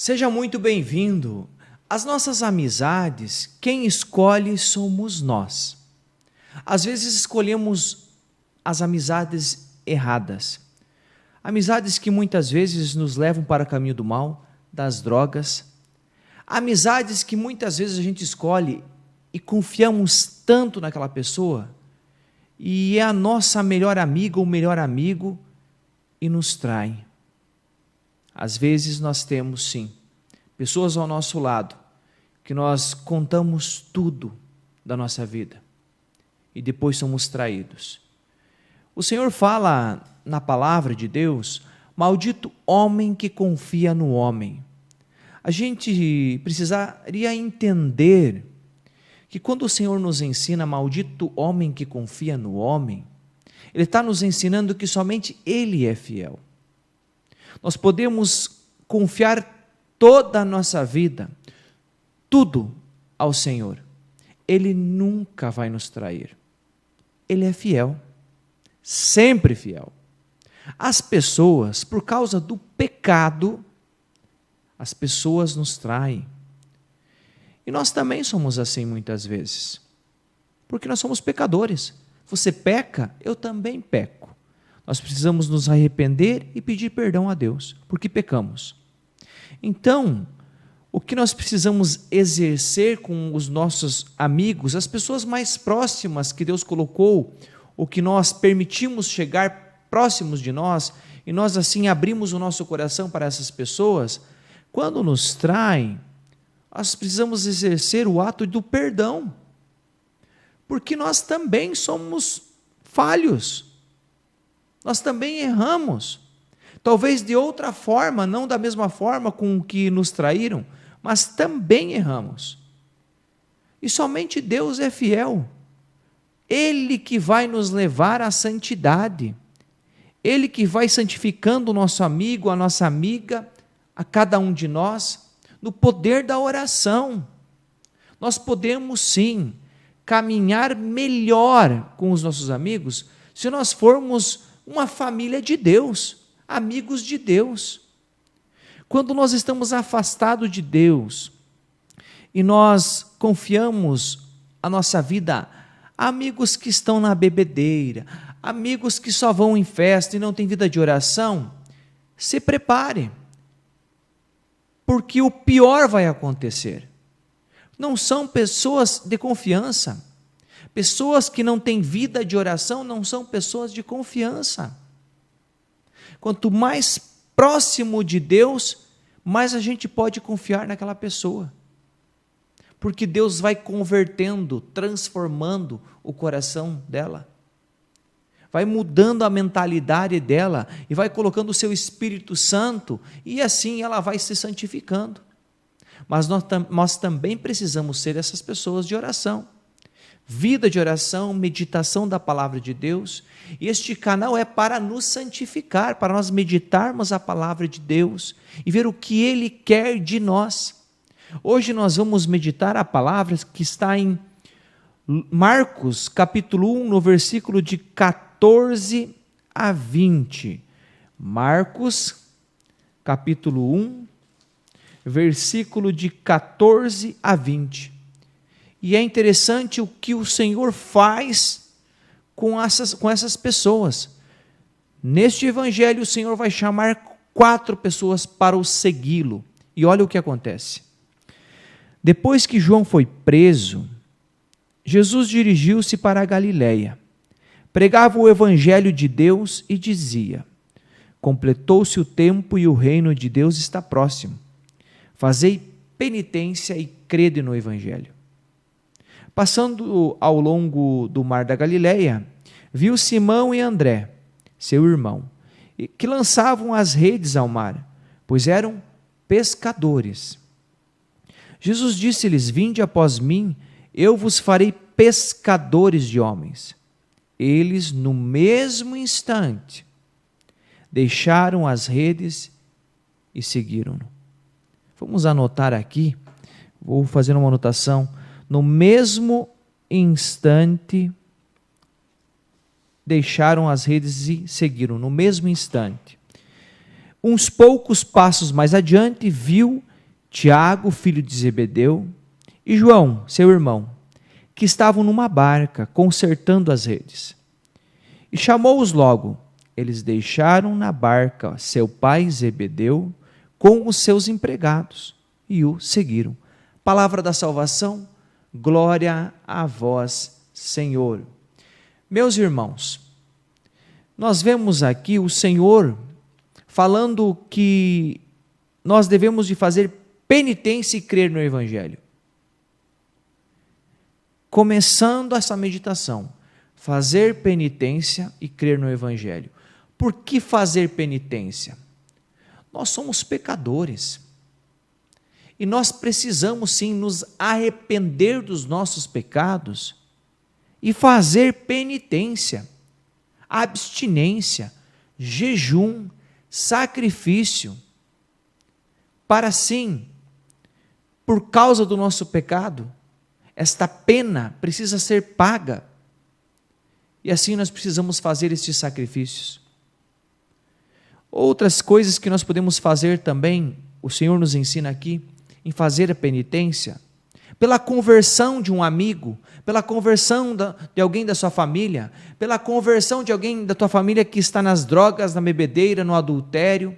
Seja muito bem-vindo. As nossas amizades, quem escolhe somos nós. Às vezes escolhemos as amizades erradas. Amizades que muitas vezes nos levam para o caminho do mal, das drogas. Amizades que muitas vezes a gente escolhe e confiamos tanto naquela pessoa e é a nossa melhor amiga ou melhor amigo e nos trai. Às vezes nós temos sim pessoas ao nosso lado que nós contamos tudo da nossa vida e depois somos traídos. O Senhor fala na palavra de Deus: maldito homem que confia no homem. A gente precisaria entender que quando o Senhor nos ensina maldito homem que confia no homem, Ele está nos ensinando que somente Ele é fiel. Nós podemos confiar toda a nossa vida, tudo ao Senhor. Ele nunca vai nos trair. Ele é fiel, sempre fiel. As pessoas, por causa do pecado, as pessoas nos traem. E nós também somos assim muitas vezes, porque nós somos pecadores. Você peca, eu também peco. Nós precisamos nos arrepender e pedir perdão a Deus, porque pecamos. Então, o que nós precisamos exercer com os nossos amigos, as pessoas mais próximas que Deus colocou, ou que nós permitimos chegar próximos de nós, e nós assim abrimos o nosso coração para essas pessoas, quando nos traem, nós precisamos exercer o ato do perdão, porque nós também somos falhos. Nós também erramos, talvez de outra forma, não da mesma forma com que nos traíram, mas também erramos. E somente Deus é fiel. Ele que vai nos levar à santidade. Ele que vai santificando o nosso amigo, a nossa amiga, a cada um de nós, no poder da oração. Nós podemos sim caminhar melhor com os nossos amigos se nós formos uma família de Deus, amigos de Deus. Quando nós estamos afastados de Deus e nós confiamos a nossa vida a amigos que estão na bebedeira, amigos que só vão em festa e não têm vida de oração, se prepare, porque o pior vai acontecer. Não são pessoas de confiança. Pessoas que não têm vida de oração não são pessoas de confiança. Quanto mais próximo de Deus, mais a gente pode confiar naquela pessoa. Porque Deus vai convertendo, transformando o coração dela. Vai mudando a mentalidade dela e vai colocando o seu Espírito Santo e assim ela vai se santificando. Mas nós também precisamos ser essas pessoas de oração. Vida de oração, meditação da palavra de Deus. E este canal é para nos santificar, para nós meditarmos a palavra de Deus e ver o que Ele quer de nós. Hoje nós vamos meditar a palavra que está em Marcos, capítulo 1, no versículo de 14 a 20. Marcos, capítulo 1, versículo de 14 a 20. E é interessante o que o Senhor faz com essas pessoas. Neste evangelho, o Senhor vai chamar 4 pessoas para o segui-lo. E olha o que acontece. Depois que João foi preso, Jesus dirigiu-se para a Galiléia. Pregava o evangelho de Deus e dizia: completou-se o tempo e o reino de Deus está próximo. Fazei penitência e crede no evangelho. Passando ao longo do mar da Galiléia, viu Simão e André, seu irmão, que lançavam as redes ao mar, pois eram pescadores. Jesus disse-lhes: vinde após mim, eu vos farei pescadores de homens. Eles, no mesmo instante, deixaram as redes e seguiram-no. Vamos anotar aqui, vou fazer uma anotação. No mesmo instante, deixaram as redes e seguiram. No mesmo instante. Uns poucos passos mais adiante, viu Tiago, filho de Zebedeu, e João, seu irmão, que estavam numa barca, consertando as redes. E chamou-os logo. Eles deixaram na barca seu pai Zebedeu com os seus empregados e o seguiram. Palavra da salvação, glória a vós, Senhor. Meus irmãos, nós vemos aqui o Senhor falando que nós devemos de fazer penitência e crer no Evangelho. Começando essa meditação, fazer penitência e crer no Evangelho. Por que fazer penitência? Nós somos pecadores. E nós precisamos sim nos arrepender dos nossos pecados e fazer penitência, abstinência, jejum, sacrifício, para sim, por causa do nosso pecado, esta pena precisa ser paga. E assim nós precisamos fazer estes sacrifícios. Outras coisas que nós podemos fazer também, o Senhor nos ensina aqui, em fazer a penitência, pela conversão de um amigo, pela conversão de alguém da sua família, pela conversão de alguém da tua família que está nas drogas, na bebedeira, no adultério.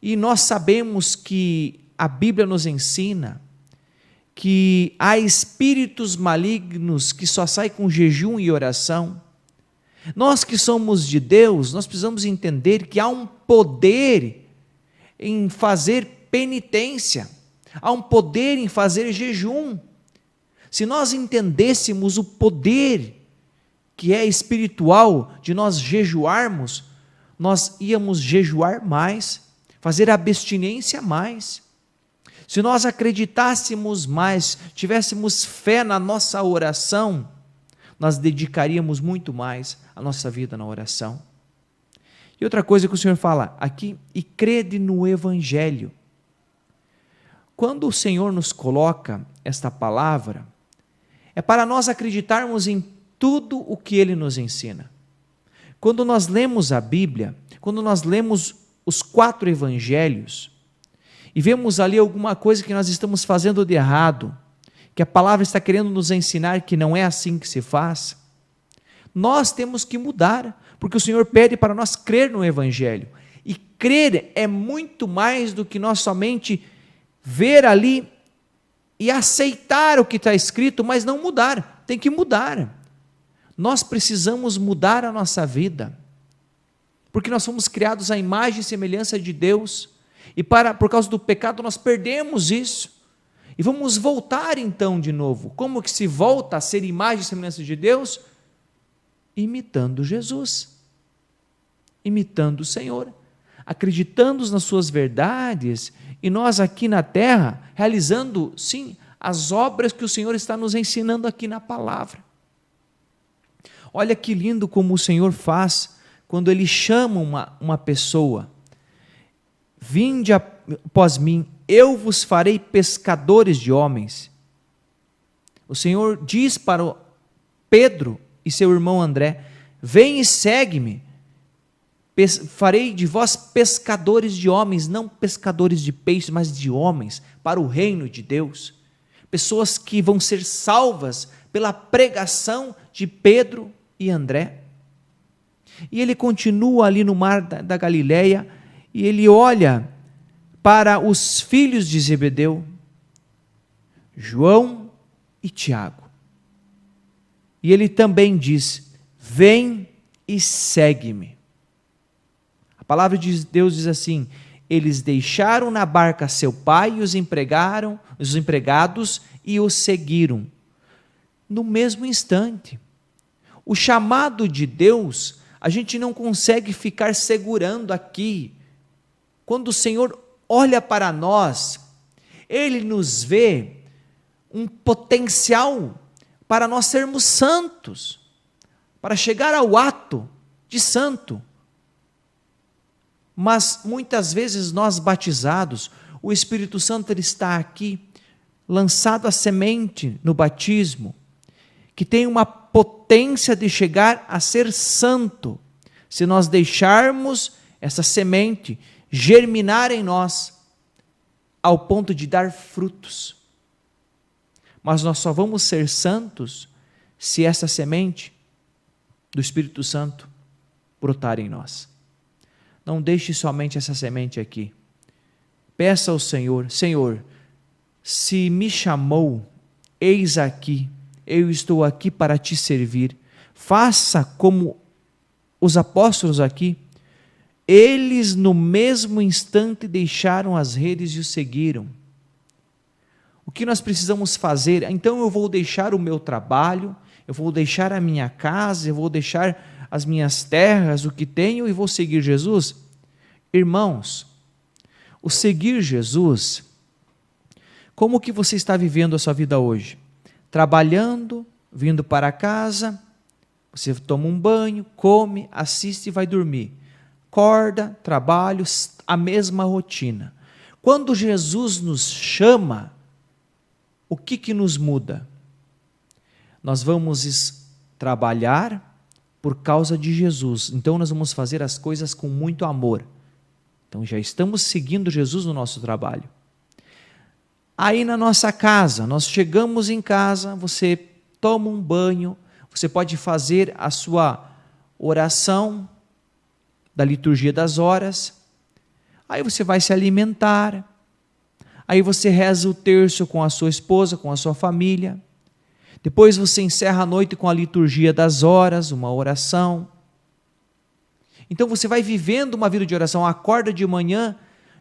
E nós sabemos que a Bíblia nos ensina que há espíritos malignos que só saem com jejum e oração. Nós que somos de Deus, nós precisamos entender que há um poder em fazer penitência, há um poder em fazer jejum. Se nós entendêssemos o poder que é espiritual de nós jejuarmos, nós íamos jejuar mais, fazer abstinência mais. Se nós acreditássemos mais, tivéssemos fé na nossa oração, nós dedicaríamos muito mais a nossa vida na oração. E outra coisa que o Senhor fala aqui, e crede no Evangelho. Quando o Senhor nos coloca esta palavra, é para nós acreditarmos em tudo o que Ele nos ensina. Quando nós lemos a Bíblia, quando nós lemos os 4 evangelhos, e vemos ali alguma coisa que nós estamos fazendo de errado, que a palavra está querendo nos ensinar que não é assim que se faz, nós temos que mudar, porque o Senhor pede para nós crer no Evangelho. E crer é muito mais do que nós somente ver ali e aceitar o que está escrito, mas não mudar. Tem que mudar. Nós precisamos mudar a nossa vida, porque nós fomos criados à imagem e semelhança de Deus, e por causa do pecado nós perdemos isso, e vamos voltar então de novo. Como que se volta a ser imagem e semelhança de Deus? Imitando Jesus, imitando o Senhor, acreditando nas suas verdades, e nós aqui na terra, realizando sim, as obras que o Senhor está nos ensinando aqui na palavra. Olha que lindo como o Senhor faz, quando Ele chama uma pessoa, vinde após mim, eu vos farei pescadores de homens. O Senhor diz para Pedro e seu irmão André, vem e segue-me, farei de vós pescadores de homens, não pescadores de peixes, mas de homens, para o reino de Deus, pessoas que vão ser salvas pela pregação de Pedro e André. E ele continua ali no mar da Galileia, e ele olha para os filhos de Zebedeu, João e Tiago, e ele também diz, vem e segue-me. A palavra de Deus diz assim, eles deixaram na barca seu pai e os empregados e o seguiram. No mesmo instante, o chamado de Deus, a gente não consegue ficar segurando aqui. Quando o Senhor olha para nós, Ele nos vê um potencial para nós sermos santos, para chegar ao ato de santo. Mas muitas vezes nós batizados, o Espírito Santo ele está aqui, lançado a semente no batismo, que tem uma potência de chegar a ser santo, se nós deixarmos essa semente germinar em nós. ao ponto de dar frutos. Mas nós só vamos ser santos se essa semente do Espírito Santo brotar em nós. Não deixe somente essa semente aqui. Peça ao Senhor: Senhor, se me chamou, eis aqui, eu estou aqui para te servir. Faça como os apóstolos aqui. Eles no mesmo instante deixaram as redes e o seguiram. O que nós precisamos fazer? Então eu vou deixar o meu trabalho, eu vou deixar a minha casa, eu vou deixar as minhas terras, o que tenho, e vou seguir Jesus? Irmãos, o seguir Jesus, como que você está vivendo a sua vida hoje? Trabalhando, vindo para casa, você toma um banho, come, assiste e vai dormir. Acorda, trabalho, a mesma rotina. Quando Jesus nos chama, o que nos muda? Nós vamos trabalhar por causa de Jesus. Então nós vamos fazer as coisas com muito amor. Então já estamos seguindo Jesus no nosso trabalho. Aí na nossa casa, nós chegamos em casa, você toma um banho, você pode fazer a sua oração da liturgia das horas, aí você vai se alimentar, aí você reza o terço com a sua esposa, com a sua família, depois você encerra a noite com a liturgia das horas, uma oração. Então você vai vivendo uma vida de oração, acorda de manhã,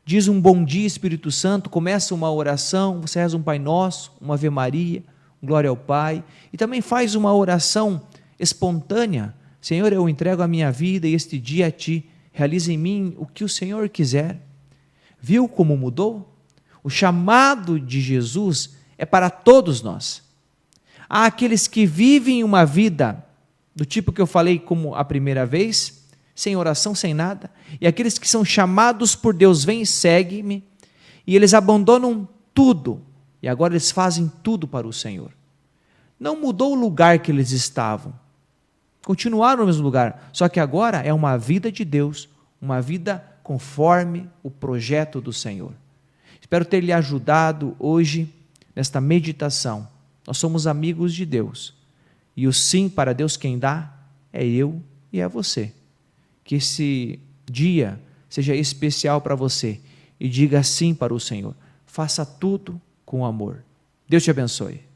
diz um bom dia Espírito Santo, começa uma oração, você reza um Pai Nosso, uma Ave Maria, um Glória ao Pai, e também faz uma oração espontânea: Senhor, eu entrego a minha vida e este dia a Ti, realiza em mim o que o Senhor quiser. Viu como mudou? O chamado de Jesus é para todos nós. Há aqueles que vivem uma vida do tipo que eu falei como a primeira vez, sem oração, sem nada, e aqueles que são chamados por Deus: vem e segue-me, e eles abandonam tudo, e agora eles fazem tudo para o Senhor. Não mudou o lugar que eles estavam, continuaram no mesmo lugar, só que agora é uma vida de Deus, uma vida conforme o projeto do Senhor. Espero ter lhe ajudado hoje nesta meditação. Nós somos amigos de Deus, e o sim para Deus quem dá é eu e é você. Que esse dia seja especial para você e diga sim para o Senhor. Faça tudo com amor. Deus te abençoe.